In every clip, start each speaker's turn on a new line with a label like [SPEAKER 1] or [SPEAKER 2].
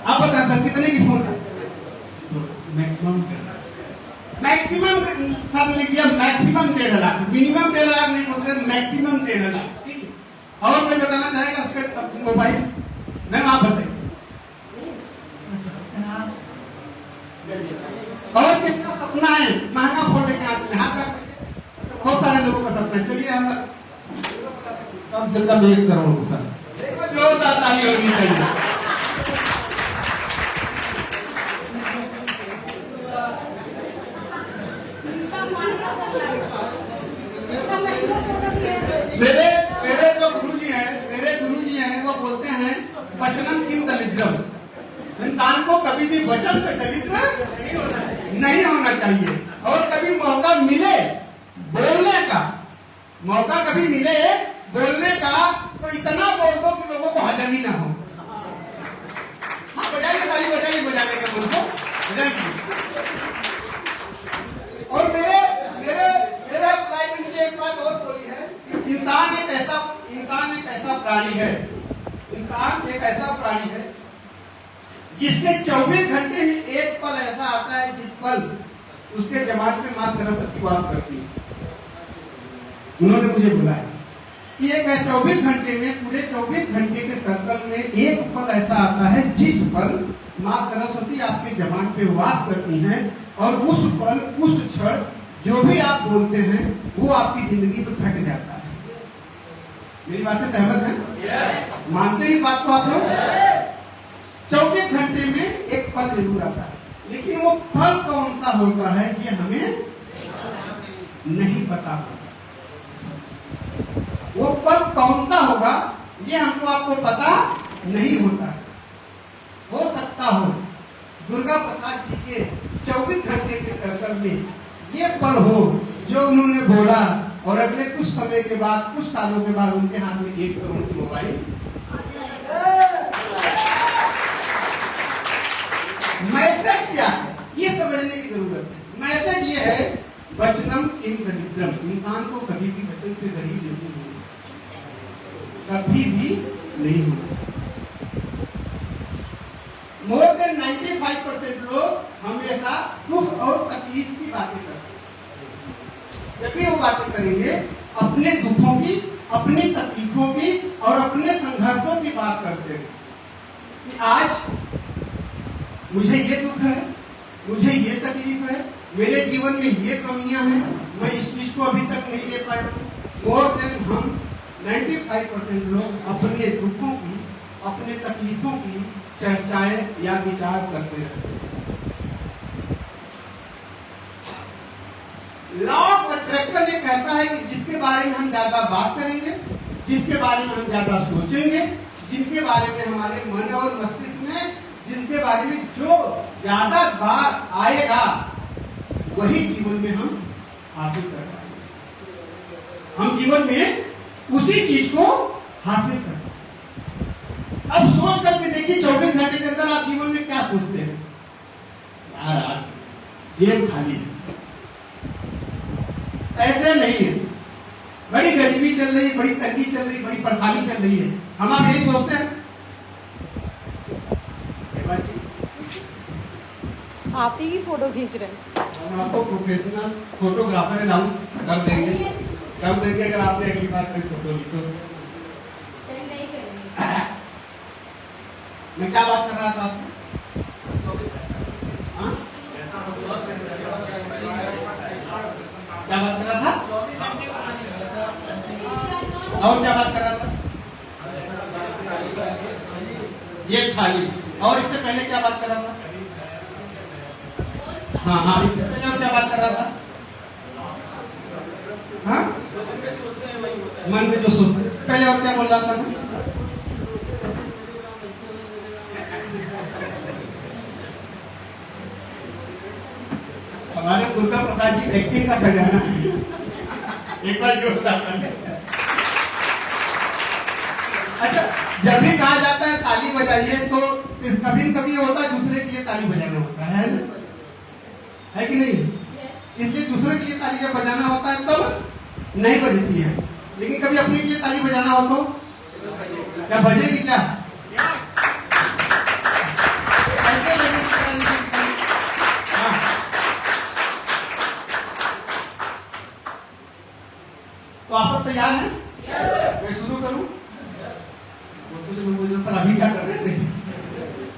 [SPEAKER 1] आप बता सर कितने की फोन?
[SPEAKER 2] मैक्सिमम
[SPEAKER 1] मैक्सिमम सर लिख दिया, मैक्सिमम 1.5 लाख, मिनिमम 1.5 लाख नहीं बोलते, मैक्सिमम 1.5 लाख। ठीक है, और कोई बताना चाहेगा उसका मोबाइल? मैम आप बताइए। और किसका सपना है महंगा फोन लेके आते हैं? हाथ रख। बहुत सारे लोगों का सपना है। चलिए हम कम से कम 1 करोड़ सर, जोरदार ताली होनी चाहिए। मेरे जो गुरुजी हैं वो बोलते हैं वचनम किम दलिद्रम, इंसान को कभी भी वचन से दलिद्र नहीं होना चाहिए। और कभी मौका मिले बोलने का, मौका कभी मिले बोलने का, तो इतना बोल दो कि लोगों को हजम ही ना हो। हाँ बजाइए ताली, बजाइए बजाने के मन को बजाइए। और मेरे भाई ने मुझे एक बात और बोली है कि इंसान एक ऐसा प्राणी है, इंसान एक ऐसा प्राणी है जिसके 24 घंटे में एक पल ऐसा आता है जिस पल उसके जमात में मां सरस्वती वास करती है। उन्होंने मुझे बोला है कि एक 24 घंटे में, पूरे 24 घंटे के सर्कल में एक पल ऐसा आता है जिस पल मां सरस्वती आपके जबान पे वास करती हैं, और उस पल, उस क्षण जो भी आप बोलते हैं वो आपकी जिंदगी पर घट जाता है। मेरी बात से सहमत हैं? मानते ही बात को आप लोग? 24 घंटे में एक पल जरूर आता है, लेकिन वो पल कौन सा होता है ये हमें नहीं पता। वो पल कौन सा होगा ये हमको आपको पता नहीं होता है। हो सकता हो दुर्गा प्रसाद जी के 24 घंटे के सर्कल में ये पल हो जो उन्होंने बोला, और अगले कुछ समय के बाद, कुछ सालों के बाद उनके हाथ में 1 करोड़ की मोबाइल। मैसेज क्या है ये समझने की जरूरत है। मैसेज ये है वचनम किम दरिद्रम, इंसान को कभी भी वचन से गरीब नहीं होना, कभी भी नहीं होना। मोर देन 95% लोग हमेशा दुख और तकलीफ की बातें करते हैं। जब भी वो बातें करेंगे अपने दुखों की, अपनी तकलीफों की और अपने संघर्षों की बात करते हैं कि आज मुझे ये दुख है, मुझे ये तकलीफ है, मेरे जीवन में ये कमियां हैं, मैं इस चीज को अभी तक नहीं ले पाया हूं। मोर देन हम 95% लोग अपने दुखों की, अपने तकलीफों की चर्चाएं या विचार करते रहते हैं। लॉ ऑफ अट्रैक्शन ये कहता है कि जिसके बारे में हम ज्यादा बात करेंगे, जिसके बारे में हम ज्यादा सोचेंगे, जिनके बारे में हमारे मन और मस्तिष्क में, जिनके बारे में जो ज्यादा बात आएगा वही जीवन में हम हासिल कर पाएंगे। हम जीवन में उसी चीज को हासिल कर। अब सोच करके देखिए 24 घंटे के अंदर आप जीवन में क्या सोचते हैं? यार आज जेब खाली है, ऐसे नहीं है, बड़ी गरीबी चल रही है, बड़ी तंगी चल रही है, बड़ी परेशानी चल रही है। हम आप यही सोचते हैं?
[SPEAKER 3] आप ही की फोटो खींच रहे हैं।
[SPEAKER 1] हम आपको प्रोफेशनल फोटोग्राफर अनाउंस कर देंगे, कर देंगे अगर आपने अगली बार कोई फोटो ली तो। मैं क्या बात कर रहा था आपसे? क्या बात कर रहा था? और क्या बात कर रहा था? ये खाली। और इससे पहले क्या बात कर रहा था? हाँ, इससे पहले और क्या बात कर रहा था? हाँ, मन में जो सोचते पहले और क्या बोल रहा था? हमारे दुर्गा प्रसाद जी एक्टिंग का खजाना है। एक बार जोरदार ताली। अच्छा, जब भी कहा जाता है ताली बजाइए तो कभी कभी होता है दूसरे के लिए ताली बजाना होता है कि नहीं? इसलिए दूसरे के लिए ताली जब बजाना होता है तो नहीं बजती है, लेकिन कभी अपने के लिए ताली बजाना हो तो क्या बजेगी? क्या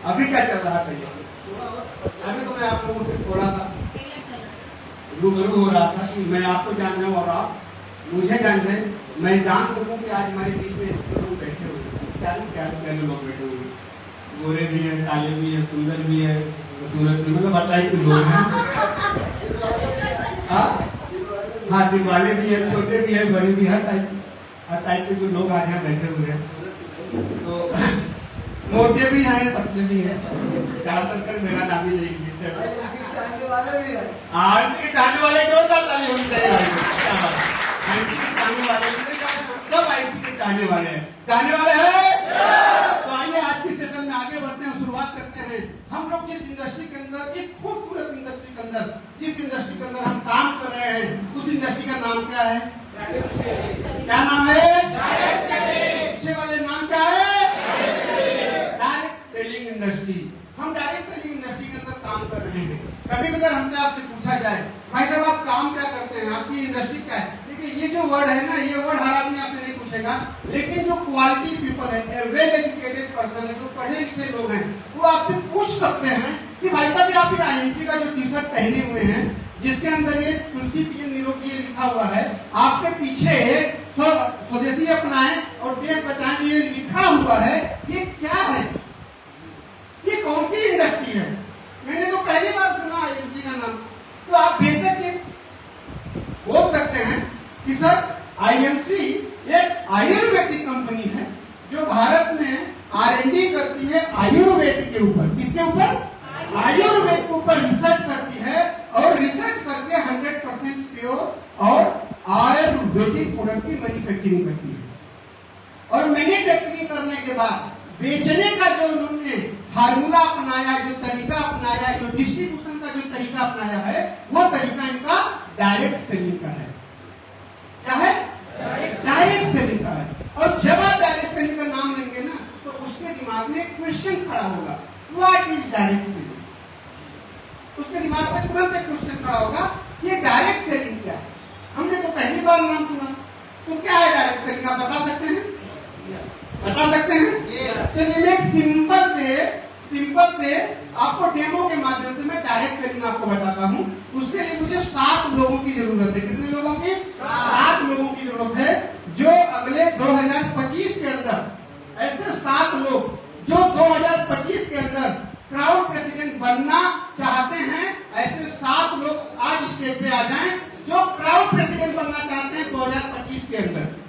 [SPEAKER 1] अभी क्या चल रहा था? अभी तो मैं आप लोगों से थोड़ा सा रूबरू हो रहा था कि मैं आपको जान रहा हूँ और आप मुझे जान रहे। मैं जान सकूँ कि आज हमारे बीच में लोग बैठे हुए हैं, क्या लोग बैठे हुए हैं, गोरे भी हैं, काले भी हैं, सुंदर भी है, खूबसूरत भी, मतलब हर टाइप के लोग हैं। हाँ, दिल वाले भी हैं, छोटे भी हैं, बड़े भी, हर टाइप के जो लोग आज यहाँ बैठे हुए हैं। तो मोटे भी हैं, पतले भी हैं, ज्यादातर कर मेरा नाम ही नहीं आज के चाहने वाले क्यों ताली होनी चाहिए? आईटी के चाहने वाले सब आईटी के चाहने वाले हैं, चाहने वाले हैं। तो आइए आज के सेशन में आगे बढ़ते हैं, शुरुआत करते हैं। हम लोग जिस इंडस्ट्री के अंदर, इस खूबसूरत इंडस्ट्री के अंदर, जिस इंडस्ट्री के अंदर हम काम कर रहे हैं, उस इंडस्ट्री का नाम क्या है? क्या नाम है? पीछे वाले नाम क्या है? Direct selling industry. हम डायरेक्ट सेलिंग इंडस्ट्री के अंदर काम कर रहे हैं। कभी अगर हमसे आपसे पूछा जाए भाई साहब आप काम क्या करते हैं, आपकी इंडस्ट्री क्या है, देखिए ये जो वर्ड है ना, ये वर्ड हर आदमी आपसे नहीं पूछेगा, लेकिन जो क्वालिटी पीपल है, वेल एजुकेटेड पर्सन है, जो पढ़े लिखे लोग हैं, वो आपसे पूछ सकते हैं कि भाई साहब आप आईएनटी का जो टी शर्ट पहने हुए हैं, जिसके अंदर ये तुलसी पिए निरोगी लिखा हुआ है, आपके पीछे स्वदेशी अपनाएं और देश बचाएं ये लिखा हुआ है, ये क्या है? ये कौन सी इंडस्ट्री है? मैंने तो पहली बार सुना आईएनटी का नाम। तो आप बेशक ये बोल सकते हैं कि सर आईएमसी एक आयुर्वेदिक कंपनी है जो भारत में आर&डी करती है आयुर्वेद के ऊपर। किसके ऊपर? आयुर्वेद के ऊपर रिसर्च करती है और रिसर्च करके 100% प्योर और आयुर्वेदिक प्रोडक्ट की मैन्युफैक्चरिंग करती है। और मैन्युफैक्चरिंग करने के बाद बेचने का जो उन्होंने फार्मूला अपनाया, जो तरीका अपनाया, जो डिस्ट्रीब्यूशन का जो तरीका अपनाया है, वो तरीका इनका डायरेक्ट सेलिंग का है। क्या है? डायरेक्ट सेलिंग का है। और जब आप डायरेक्ट सेलिंग का नाम लेंगे ना, तो उसके दिमाग में क्वेश्चन खड़ा होगा, व्हाट इज डायरेक्ट सेलिंग? उसके दिमाग में तुरंत एक क्वेश्चन खड़ा होगा, ये डायरेक्ट सेलिंग क्या है? हमने तो पहली बार नाम सुना, तो क्या है डायरेक्ट सेलिंग? आप बता सकते हैं? बता सकते हैं? चलिए मैं सिंपल से आपको डेमो के माध्यम से मैं डायरेक्ट सेलिंग आपको बताता हूं। उसके लिए मुझे 7 लोगों की जरूरत है। कितने लोगों की? 7 लोगों की जरूरत है, जो अगले 2025 के अंदर, ऐसे 7 लोग जो 2025 के अंदर क्राउड प्रेसिडेंट बनना चाहते हैं, ऐसे 7 लोग आज स्टेज पे आ जाएं जो क्राउड प्रेसिडेंट बनना चाहते हैं 2025 के अंदर।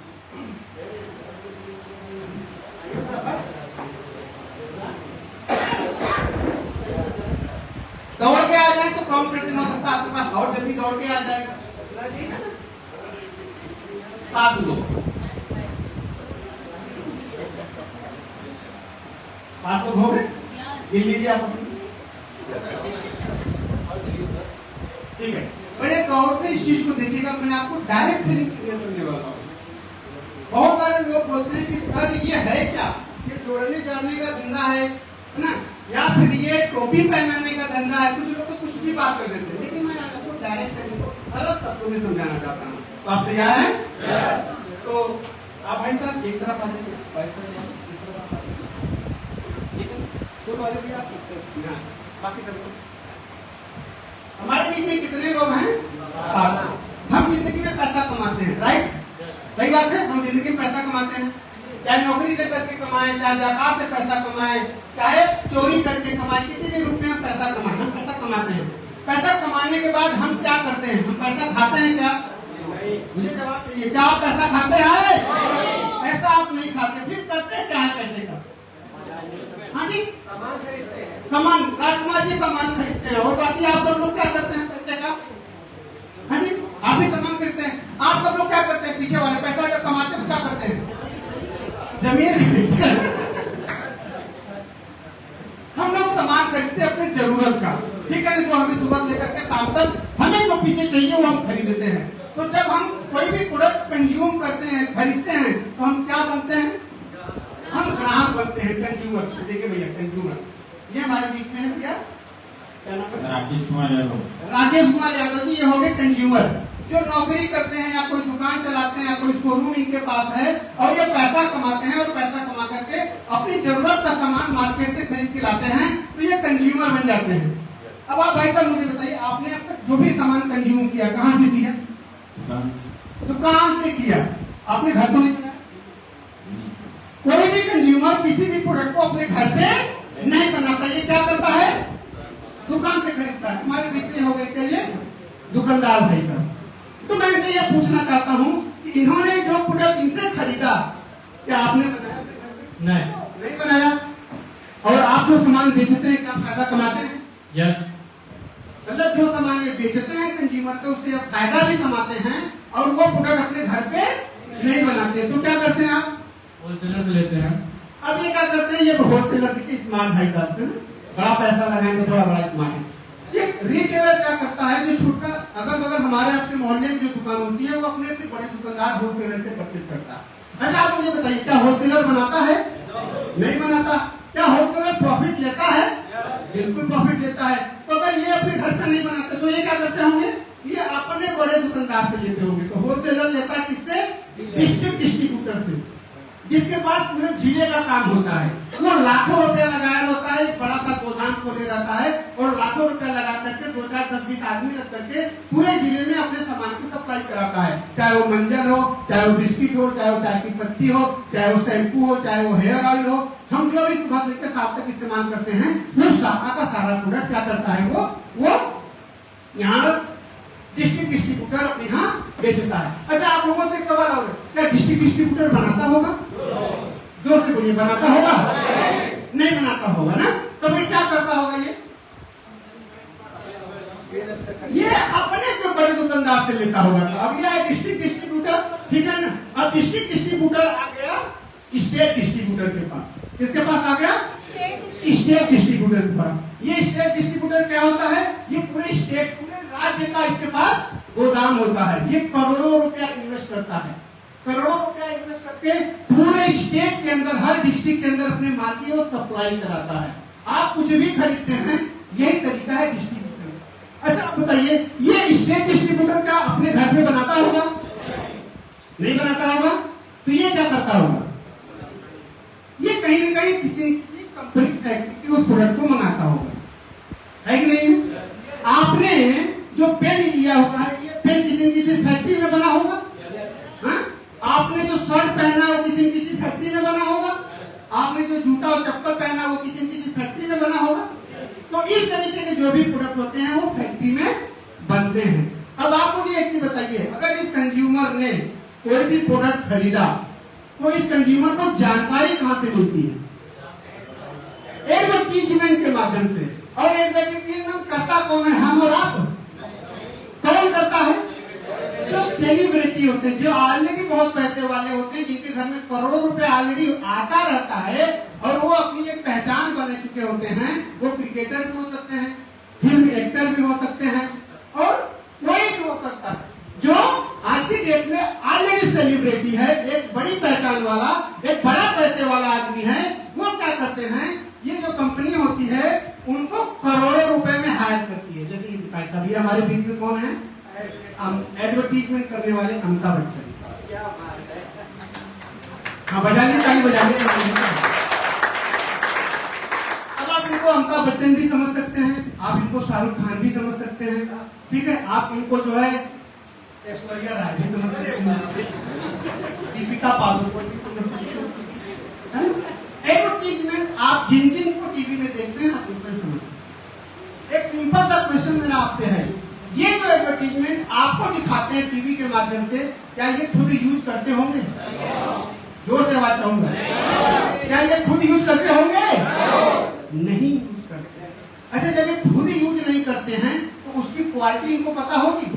[SPEAKER 1] दौड़ के आ जाए तो क्राउड प्रेसिडेंट हो सकता है आपके पास, और जल्दी दौड़ के आ जाएगा। 7 लोग, 7 लोग हो गए? गिन लीजिए आप। ठीक है, बड़े गौर से इस चीज को देखिएगा। मैं आपको डायरेक्ट सेलिंग क्लियर करने वाला हूँ। बहुत सारे लोग बोलते हैं कि सर ये है क्या? ये जोड़ने जाने का धंधा है ना, या फिर ये टोपी पहनाने का धंधा है। कुछ लोग तो कुछ भी बात कर देते हैं, लेकिन मैं आपको डायरेक्ट सेलिंग को सरल शब्दों में समझाना चाहता हूँ। तो आप तैयार हैं? तो आप भाई साहब एक तरफ आ जाइए, तो वाले भी आप बाकी सब हमारे बीच में कितने लोग हैं? हम जिंदगी में पैसा कमाते हैं, राइट? सही बात है, हम जिंदगी में पैसा कमाते हैं, चाहे नौकरी करके कमाएं, चाहे व्यापार से पैसा कमाएं, चाहे चोरी करके कमाएं, किसी भी रूप में हम पैसा कमाएं, हम पैसा कमाते हैं। पैसा कमाने के बाद हम क्या करते हैं? हम पैसा खाते हैं क्या? मुझे जवाब चाहिए, क्या आप पैसा खाते हैं? पैसा आप नहीं खाते, फिर करते क्या है पैसे का? हाँ जी, सामान, राजकुमार जी सामान खरीदते हैं, और बाकी आप सब लोग क्या करते हैं पैसे का? हाँ जी, आप भी सामान खरीदते हैं। आप सब लोग क्या करते हैं? पीछे वाले पैसा जब कमाते हैं तो क्या करते हैं? जमीन खरीदते हैं। हम लोग सामान खरीदते हैं अपनी जरूरत का, ठीक है ना, जो हमें सुबह लेकर के शाम तक हमें जो पीछे चाहिए वो हम खरीदते हैं। तो जब हम कोई भी प्रोडक्ट कंज्यूम करते हैं, खरीदते हैं, तो हम क्या बनते हैं? हम ग्राहक बनते हैं, कंज्यूमर। देखिए भैया, कंज्यूमर ये हमारे बीच में है क्या?
[SPEAKER 2] राकेश कुमार यादव।
[SPEAKER 1] राकेश कुमार यादव जी ये हो गए कंज्यूमर, जो नौकरी करते हैं या कोई दुकान चलाते हैं या कोई शोरूम इनके पास है, और ये पैसा कमाते हैं और पैसा कमा करके अपनी जरूरत का सामान मार्केट से खरीद के लाते हैं कंज्यूमर बन जाते हैं। अब आप भाई साहब मुझे बताइए, आपने अब तक जो भी सामान कंज्यूम किया कहाँ से किया? दुकान से किया, आपने घर तो नहीं बनाया। कोई भी कंज्यूमर किसी भी प्रोडक्ट को अपने घर पे नहीं बनाता, ये क्या करता है? दुकान से खरीदता है। हमारे बिक्री हो गए क्या ये दुकानदार भाई का? तो मैं इनसे ये पूछना चाहता हूँ कि इन्होंने जो प्रोडक्ट इनसे खरीदा, क्या आपने बनाया? नहीं बनाया। और आप जो सामान बेचते हैं क्या फायदा कमाते हैं?
[SPEAKER 2] यस।
[SPEAKER 1] मतलब जो सामान ये बेचते हैं कंज्यूमर को, उससे आप फायदा भी कमाते हैं और वो प्रोडक्ट अपने घर पे नहीं बनाते। तो क्या करते हैं आप?
[SPEAKER 2] होलसेलर से लेते हैं।
[SPEAKER 1] अब ये क्या करते हैं? ये होलसेलर के स्मार्ट भाई साहब थे ना, बड़ा पैसा लगाएंगे, थोड़ा बड़ा स्मार्ट है। ये रिटेलर क्या करता है? जो छूट का अगर बगल हमारे आपके मोहल्ले में जो दुकान होती है, वो अपने से बड़े दुकानदार होलसेलर से परचेज करता है। अच्छा आप मुझे बताइए, क्या होलसेलर बनाता है? नहीं बनाता। क्या होलसेलर प्रॉफिट लेता है? बिल्कुल प्रॉफिट लेता है। तो अगर ये अपने घर पे नहीं बनाते तो ये क्या करते होंगे? ये अपने बड़े दुकानदार से लेते होंगे। तो होलसेलर लेता है किससे? डिस्ट्रीब्यूटर से, जिसके पास पूरे जिले का काम होता है। वो लाखों रुपया लगाया होता है, एक बड़ा सा गोदाम खोले रहता है और लाखों रुपया लगा करके 2 4 10 20 आदमी रख करके पूरे जिले में अपने सामान की सप्लाई कराता है। चाहे वो मंजन हो, चाहे वो बिस्किट हो, चाहे वो चाय की पत्ती हो, चाहे वो शैम्पू हो, चाहे वो हेयर ऑयल हो, हम जो भी सुबह लेकर शाम तक इस्तेमाल करते हैं, वो सारा का सारा प्रोडक्ट क्या करता है? वो यहाँ डिस्ट्रीब्यूटर अपने यहाँ बेचता है। अच्छा आप लोगों से एक सवाल और, क्या डिस्ट्रीब्यूटर बनाता होगा? जोर से बोलिए, बनाता होगा? नहीं बनाता होगा ना। तो भाई क्या करता होगा? ये अपने से बड़े दुकानदार से लेता होगा। अब ये है डिस्ट्रीब्यूटर, ठीक है ना। अब डिस्ट्रीब्यूटर आ गया स्टेट डिस्ट्रीब्यूटर के पास। किसके पास आ गया? स्टेट डिस्ट्रीब्यूटर के पास। ये स्टेट डिस्ट्रीब्यूटर क्या होता है? ये पूरे स्टेट, पूरे राज्य का इसके पास गोदाम होता है। ये करोड़ों रुपया इन्वेस्ट करता है, करोड़ों रुपया इन्वेस्ट करके पूरे स्टेट के अंदर, हर डिस्ट्रिक्ट के अंदर अपने माल की वो सप्लाई कराता है। आप कुछ भी खरीदते हैं, यही तरीका है डिस्ट्रीब्यूशन। अच्छा आप बताइए, ये स्टेट डिस्ट्रीब्यूटर क्या अपने घर में बनाता होगा? नहीं बनाता होगा। तो ये क्या करता होगा? ये कहीं न कहीं किसी कंपनी फैक्ट्री उस प्रोडक्ट को मंगाता होगा, है कि नहीं? आपने जो पेन लिया होगा है, ये पेन किसी फैक्ट्री में बना होगा। हाँ? आपने जो शर्ट पहना वो किसी फैक्ट्री में बना होगा। आपने जो जूता और चप्पल पहना वो किसी फैक्ट्री में बना होगा। तो इस तरीके के जो भी प्रोडक्ट होते हैं वो फैक्ट्री में बनते हैं। अब आप मुझे एक चीज बताइए, अगर इस कंज्यूमर ने कोई भी प्रोडक्ट खरीदा तो इस कंज्यूमर को जानकारी कहां से मिलती है? एडवर्टीजमेंट के माध्यम से। और एडवर्टीजमेंट करता कौन है? हम और आप। कौन करता है? जो सेलिब्रिटी होते हैं, जो ऑलरेडी बहुत पैसे वाले होते हैं, जिनके घर में करोड़ों रुपए ऑलरेडी आता रहता है और वो अपनी एक पहचान बने चुके होते हैं। वो क्रिकेटर भी हो सकते हैं, फिल्म एक्टर भी हो सकते हैं और कोई भी हो सकता है जो आज की डेट में ऑलरेडी सेलिब्रिटी है, एक बड़ी पहचान वाला, एक बड़ा पैसे वाला आदमी है। वो क्या करते हैं? ये जो कंपनी होती है उनको करोड़ों रुपए में हायर करती है। जैसे कि अभी हमारे बीच में कौन है? एडवर्टीजमेंट करने वाले अमिताभ बच्चन। हाँ बजाइए, ताली बजाइए। अब आप इनको अमिताभ बच्चन भी समझ सकते हैं, आप इनको शाहरुख खान भी समझ सकते हैं, ठीक है। आप इनको जो है ऐश्वर्या राय भी समझ सकते हैं, दीपिका पादुकोण भी समझ सकते हैं। एडवर्टीजमेंट आप जिन को टीवी में देखते हैं आप उनको समझ। एक सिंपल सा क्वेश्चन मेरा आपसे है, ये जो एडवर्टीजमेंट आपको दिखाते हैं टीवी के माध्यम से, क्या ये खुद यूज करते होंगे? जोर से आवाज चाहूंगा, क्या ये खुद यूज करते होंगे? नहीं यूज करते। अच्छा जब ये खुद यूज नहीं करते हैं तो उसकी क्वालिटी इनको पता होगी?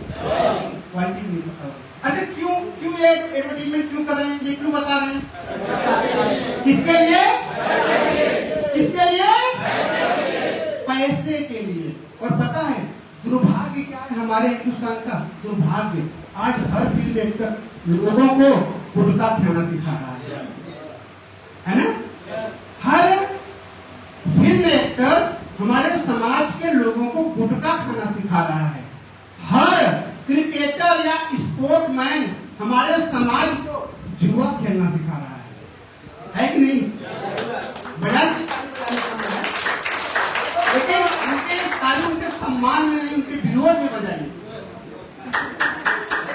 [SPEAKER 1] क्वालिटी नहीं पता होगी। अच्छा क्यों ये एडवर्टीजमेंट क्यों कर रहे हैं? ये क्यों बता रहे हैं? किसके लिए? किसके लिए? पैसे के लिए। और पता है दुर्भाग्य क्या है हमारे हिंदुस्तान का? दुर्भाग्य आज हर फिल्म एक्टर लोगों को गुटखा खाना सिखा रहा है ना? हर फिल्म एक्टर हमारे समाज के लोगों को गुटखा खाना सिखा रहा है। हर क्रिकेटर या स्पोर्टमैन हमारे समाज को जुआ खेलना सिखा रहा है कि नहीं? बड़ा सम्मान में नहीं, उनके विरोध में बजाइए।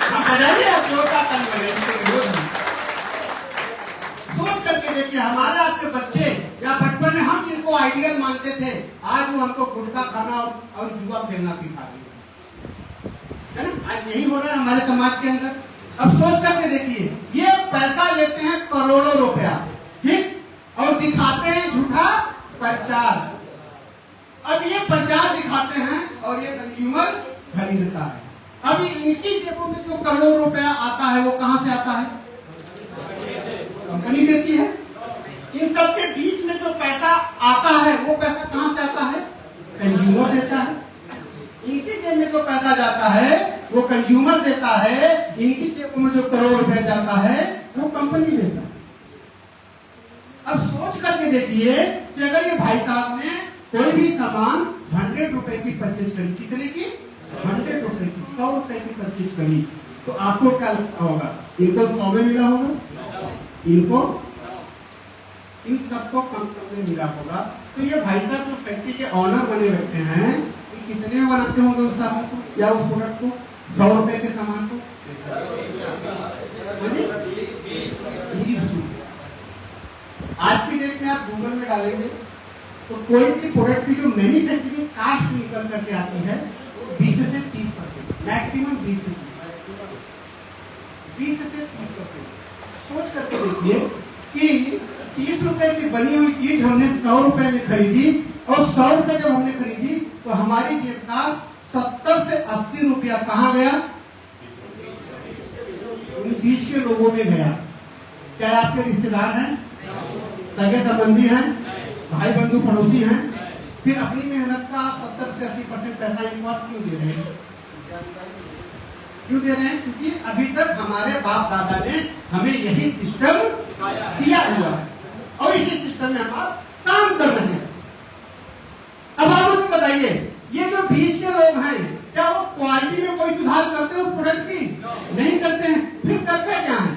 [SPEAKER 1] हम बजाइए, आप जोरदार ताली बजाइए उनके विरोध में। सोच करके देखिए, हमारे आपके बच्चे या बचपन में हम जिनको आइडियल मानते थे, आज वो हमको गुटखा खाना और जुआ खेलना सिखा रहे है ना। आज यही हो रहा है हमारे समाज के अंदर। अब सोच करके देखिए, ये पैसा लेते हैं करोड़ों रुपया, ठीक, और दिखाते हैं झूठा प्रचार। अब ये प्रचार दिखाते हैं और ये कंज्यूमर खरीदता है। अब इनकी जेबों में जो करोड़ों रुपया आता है वो कहां से आता है? कंपनी देती है। इन सब के बीच में जो पैसा आता है वो पैसा कहां से आता है? कंज्यूमर देता है। इनकी जेब में जो पैसा जाता है वो कंज्यूमर देता है, इनकी जेबों में जो करोड़ रुपया जाता है वो कंपनी देता है। अब सोच करके देखिए कि अगर ये भाई साहब ने कोई भी सामान 100 रुपए की परचेज करी, कितने की? 100 रुपए की, 100 रुपए की परचेज करी, तो आपको क्या लगता होगा? इनको 100 में मिला होगा, इनको इन सबको कम में मिला होगा। तो ये भाई साहब जो फैक्ट्री के ऑनर बने बैठे हैं, ये कितने में बनाते होंगे उस सामान को या उस प्रोडक्ट को? 100 रुपए के सामान को 20। आज की डेट में आप गूगल में डालेंगे तो कोई भी प्रोडक्ट की जो मैन्युफैक्चरिंग कास्ट निकल करके आती है 20 से 30%, मैक्सिमम 20 से 30%। सोच करके देखिए कि 30 रुपए की बनी हुई चीज हमने 100 रुपए में खरीदी, और 100 रुपए जब हमने खरीदी तो हमारी जेब का 70 से 80 रुपया कहाँ गया? उन बीच के लोगों में गया। क्या आपके रिश्तेदार हैं, सगे संबंधी हैं, भाई बंधु पड़ोसी हैं? फिर अपनी मेहनत का 70 से 80% पैसा इनको आप क्यों दे रहे हैं? क्यों दे रहे हैं? क्योंकि अभी तक हमारे बाप दादा ने हमें यही सिस्टम दिया हुआ है और इसी सिस्टम में हम काम कर रहे हैं। अब आप मुझे बताइए, ये जो बीच के लोग हैं क्या वो क्वालिटी में कोई सुधार करते हैं उस प्रोडक्ट की? नहीं करते हैं। फिर करते क्या है?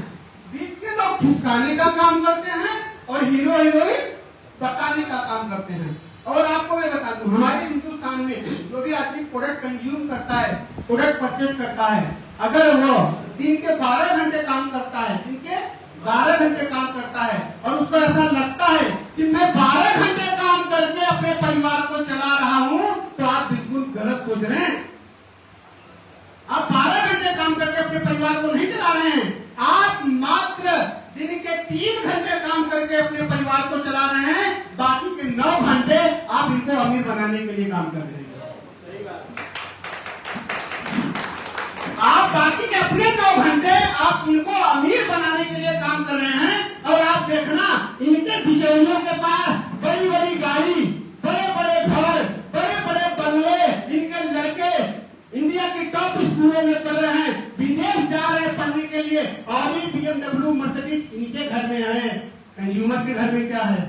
[SPEAKER 1] बीच के लोग खिसकाने का काम करते हैं और हीरो हीरोइन बताने का काम करते हैं। और आपको मैं बता दूं, हमारे हिंदुस्तान में जो भी आदमी प्रोडक्ट कंज्यूम करता है, प्रोडक्ट परचेज करता है, अगर वो दिन के 12 घंटे काम करता है, दिन के 12 घंटे काम करता है और उसको ऐसा लगता है कि मैं 12 घंटे काम करके अपने परिवार को चला रहा हूं, तो आप बिल्कुल गलत सोच रहे हैं। आप 12 घंटे काम करके अपने परिवार को नहीं चला रहे हैं, आप मात्र दिन के 3 घंटे काम करके अपने परिवार को चला रहे हैं, बाकी के 9 घंटे आप इनको अमीर बनाने के लिए काम कर रहे हैं। आप बाकी के अपने 9 घंटे आप इनको अमीर बनाने के लिए काम कर रहे हैं, और आप देखना इनके बिचौलियों के पास बड़ी बड़ी गाड़ी, बड़े बड़े घर, बड़े बड़े बंगले, इनके लड़के इंडिया की टॉप स्कूलों में कर रहे हैं, विदेश जा रहे हैं पढ़ने के लिए, और भी BMW मर्सिडीज इनके घर में है। कंज्यूमर के घर में क्या है?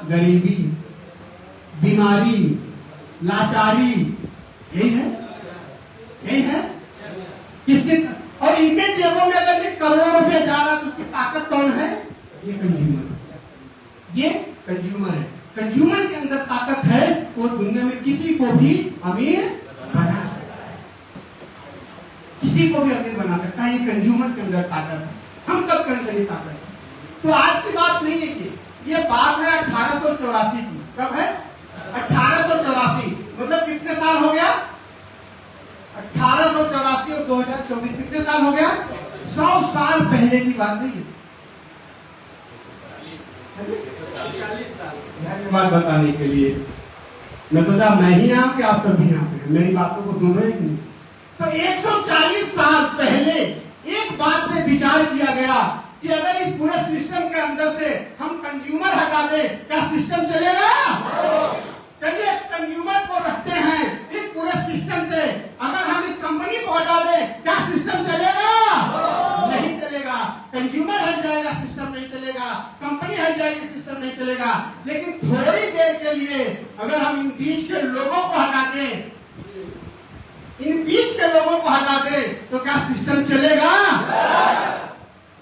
[SPEAKER 1] गरीबी, बीमारी, लाचारी, यही है, यही है। किसके? और इनके जेबों में अगर ये करोड़ों रुपए जा रहा है तो उसकी ताकत कौन है? ये कंज्यूमर। ये कंज्यूमर है। कंज्यूमर के अंदर ताकत है, वो दुनिया में किसी को भी अमीर बना सकता है, किसी को भी अमीर बना सकता है। ये कंज्यूमर के अंदर ताकत है। हम कब करेंगे ये ताकत? तो आज की बात नहीं है ये बात है 1884 की। कब है? 1884। मतलब कितने साल हो गया? 1884 और 2024 कितने साल हो गया? 100 साल पहले की बात नहीं है। 40 साल बात बताने के लिए मैं सोचा मैं ही यहाँ कि आप सब भी यहाँ पे मेरी बातों को सुन रहे हैं। तो 140 साल पहले एक बात पे विचार किया गया कि अगर इस पूरे सिस्टम के अंदर से हम कंज्यूमर हटा दें, क्या सिस्टम चलेगा? चलिए कंज्यूमर को रखते हैं इस पूरे सिस्टम से, अगर हम इस कंपनी को हटा दें, क्या सिस्टम चलेगा? नहीं चलेगा। कंज्यूमर हट जाएगा, सिस्टम नहीं चलेगा। कंपनी हट जाएगी, सिस्टम नहीं चलेगा। लेकिन थोड़ी देर के लिए अगर हम इन बीच के लोगों को हटा दें, इन बीच के लोगों को हटा दें, तो क्या सिस्टम चलेगा?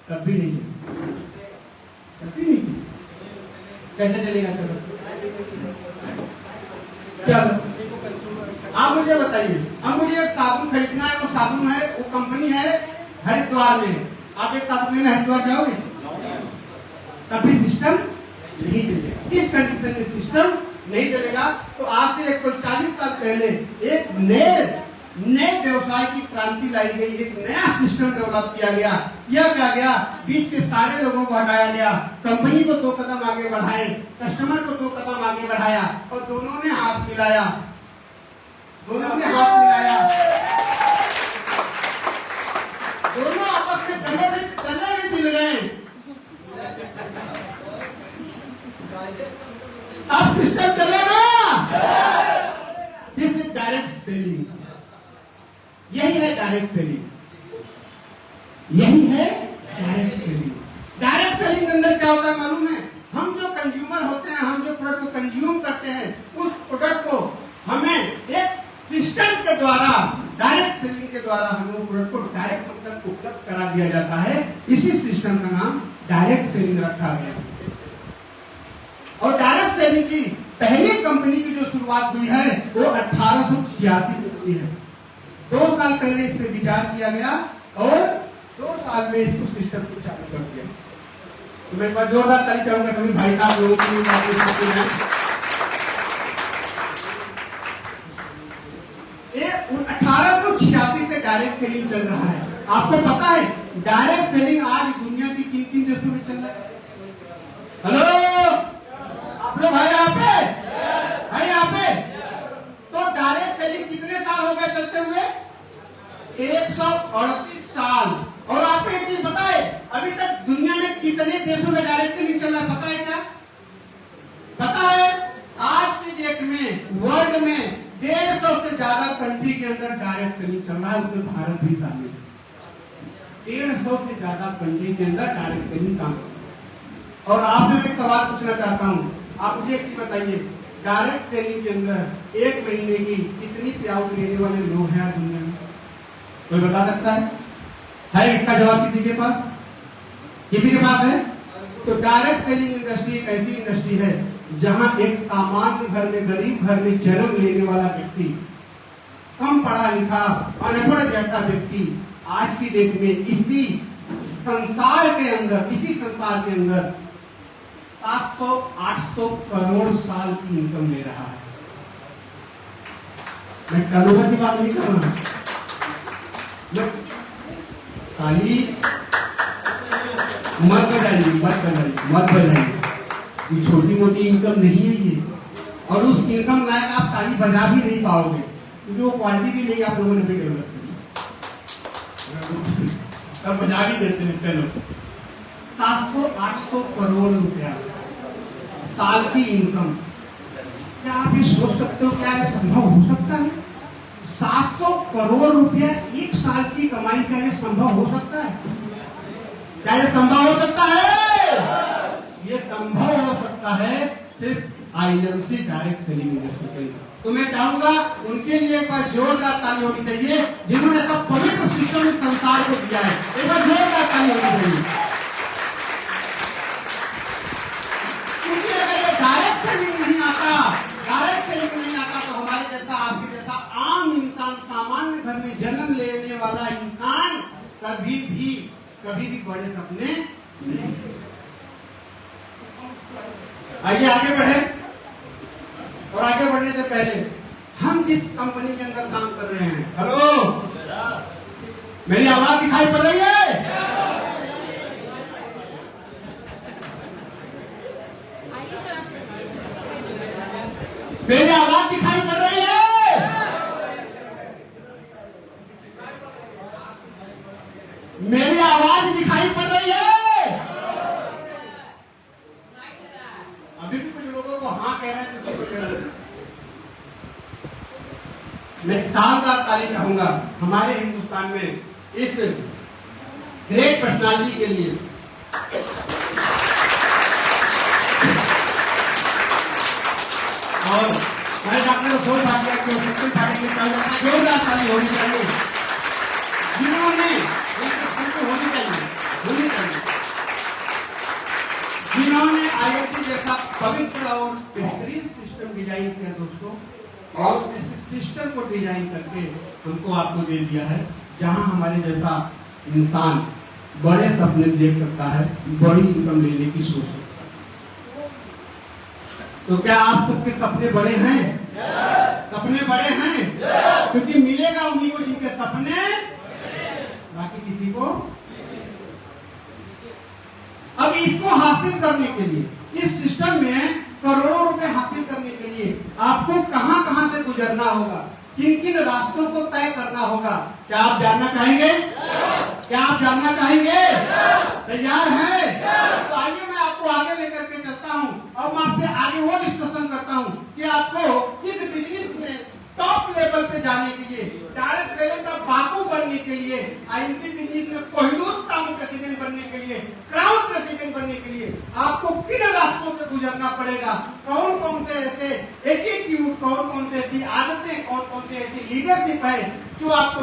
[SPEAKER 1] कभी नहीं चलेगा, कभी नहीं चलेगा। कैसे चलेगा? चलो क्या मुझे बताइए, अब मुझे एक साबुन खरीदना है, वो साबुन है, वो कंपनी है हरिद्वार में। आप एक साबुन लेने हरिद्वार जाओगे? तभी सिस्टम नहीं चलेगा। किस कंडीशन में सिस्टम नहीं चलेगा? तो आज से 140 साल पहले एक नए व्यवसाय की क्रांति लाई गई, एक नया सिस्टम डेवलप किया गया। यह क्या गया, बीच के सारे लोगों को हटाया गया, कंपनी को 2 कदम आगे बढ़ाए, कस्टमर को 2 कदम आगे बढ़ाया और दोनों ने हाथ मिलाया, दोनों ने हाथ मिलाया, दोनों आपस में गले में मिल गए। अब सिस्टम चलेगा। This is direct selling. यही है डायरेक्ट सेलिंग, यही है डायरेक्ट सेलिंग। डायरेक्ट सेलिंग के अंदर क्या होता है मालूम है? हम जो कंज्यूमर होते हैं, हम जो प्रोडक्ट को कंज्यूम करते हैं, उस प्रोडक्ट को हमें एक सिस्टम के द्वारा, डायरेक्ट सेलिंग के द्वारा हमें वो प्रोडक्ट को डायरेक्ट मतलब उपलब्ध करा दिया जाता है। इसी सिस्टम का नाम डायरेक्ट सेलिंग रखा गया। और डायरेक्ट सेलिंग की पहली कंपनी की जो शुरुआत हुई है वो 1886 में हुई है। 2 साल पहले इस पे विचार किया गया और 2 साल में इसको सिस्टम को चालू कर दिया। तो मैं एक बार जोरदार ताली चाहूंगा सभी भाई साहब लोगों के लिए। ये 1886 से डायरेक्ट सेलिंग चल रहा है। आपको पता है डायरेक्ट सेलिंग आज दुनिया की किन देशों में चल रहा है? हेलो, आप लोग हैं यहाँ पे? है यहाँ पे? तो डायरेक्ट सेलिंग कितने साल हो गए चलते हुए? 138 साल। और आपको एक चीज पता है, अभी तक दुनिया में कितने देशों में डायरेक्ट सेलिंग चल रहा है पता है क्या? पता है? आज के डेट में वर्ल्ड में 150 से ज्यादा कंट्री के अंदर डायरेक्ट सेलिंग चल रहा है, उसमें भारत भी शामिल है। 150 से ज्यादा कंट्री के अंदर डायरेक्ट सेलिंग काम कर रहा है। और आपसे मैं एक सवाल पूछना चाहता हूँ, आप मुझे एक चीज बताइए, डायरेक्ट सेलिंग के अंदर 1 महीने की कितनी पे आउट लेने वाले लोग हैं दुनिया में? कोई बता सकता है? इसका जवाब किसी के पास? किसी के पास है? तो डायरेक्ट सेलिंग इंडस्ट्री एक ऐसी इंडस्ट्री है जहां एक सामान्य घर में, गरीब घर में जन्म लेने वाला व्यक्ति, कम पढ़ा लिखा अनपढ़ जैसा व्यक्ति आज की डेट में इसी संसार के अंदर 700-800 करोड़ साल की इनकम ले रहा है। मैं टर्नओवर की बात नहीं कर रहा, मैं खाली मत बनाइए। ये छोटी मोटी इनकम नहीं है ये, और उस इनकम लायक आप ताली बजा भी नहीं पाओगे, क्योंकि वो क्वालिटी भी नहीं आप लोगों ने भी डेवलप करी। तब बजा भी देते हैं। चलो 700-800 करोड़ रुपया साल की इनकम। क्या आप ये सोच सकते हो, क्या ये संभव हो सकता है? 700 करोड़ रुपया एक साल की कमाई, क्या ये संभव हो सकता है? क्या ये संभव हो सकता है? ये संभव हो सकता है सिर्फ आईएमसी डायरेक्ट सेलिंग इंडस्ट्री के लिए। तो मैं चाहूंगा उनके लिए एक बार जोरदार ताली होनी चाहिए, जिन्होंने सब पवित्र सिस्टम इस संसार को दिया है। एक बार जोरदार ताली होनी चाहिए। क्योंकि अगर ये डायरेक्ट सेलिंग नहीं आता तो हमारे जैसा, आपके जैसा आम इंसान, सामान्य घर में जन्म लेने वाला इंसान कभी भी बड़े सपने नहीं। आइए आगे बढ़े। और आगे बढ़ने से पहले हम जिस कंपनी के अंदर काम कर रहे हैं, हेलो, मेरी आवाज दिखाई पड़ रही है? मेरी आवाज दिखाई पड़ रही है? मेरी आवाज दिखाई पड़ रही है? अभी भी कुछ लोगों को हाँ कह रहे हैं, किसी को कह रहे हैं। मैं शानदार ताली चाहूंगा हमारे हिंदुस्तान में इस ग्रेट पर्सनालिटी के लिए। और मैं डॉक्टर अफरोज भाटिया के जोरदार ताली होनी चाहिए, जिन्होंने जिन्होंने आईआईटी जैसा पवित्र और बेहतरीन सिस्टम डिजाइन किया। दोस्तों और इस सिस्टम को डिजाइन करके हमको आपको दे दिया है, जहां हमारे जैसा इंसान बड़े सपने देख सकता है, बड़ी इनकम लेने की सोच सकता है। तो क्या आप सबके सपने बड़े हैं? सपने बड़े हैं, क्योंकि मिलेगा उन्हीं को जिनके सपने, बाकी किसी को। अब इसको हासिल करने के लिए, इस सिस्टम में करोड़ों रुपए हासिल करने के लिए आपको कहां कहां से गुजरना होगा, किन किन रास्तों को तय करना होगा, क्या आप जानना चाहेंगे? क्या आप जानना चाहेंगे? तैयार है? तो आइए मैं आपको आगे लेकर के चलता हूं और मैं आपसे आगे वो डिस्कशन करता हूं कि आपको इस बिजनेस में टॉप लेवल पे जाने के लिए, डायरेक्ट सेलिंग का बाबू बनने के लिए, आईटी बिजनेस में कोहिनूर टाउन प्रेसिडेंट बनने के लिए, क्राउन प्रेसिडेंट बनने के लिए आपको किन रास्तों से गुजरना पड़ेगा, कौन कौन से ऐसे एटीट्यूड, कौन कौन से ऐसी आदतें, कौन कौन से ऐसी लीडरशिप है जो आपको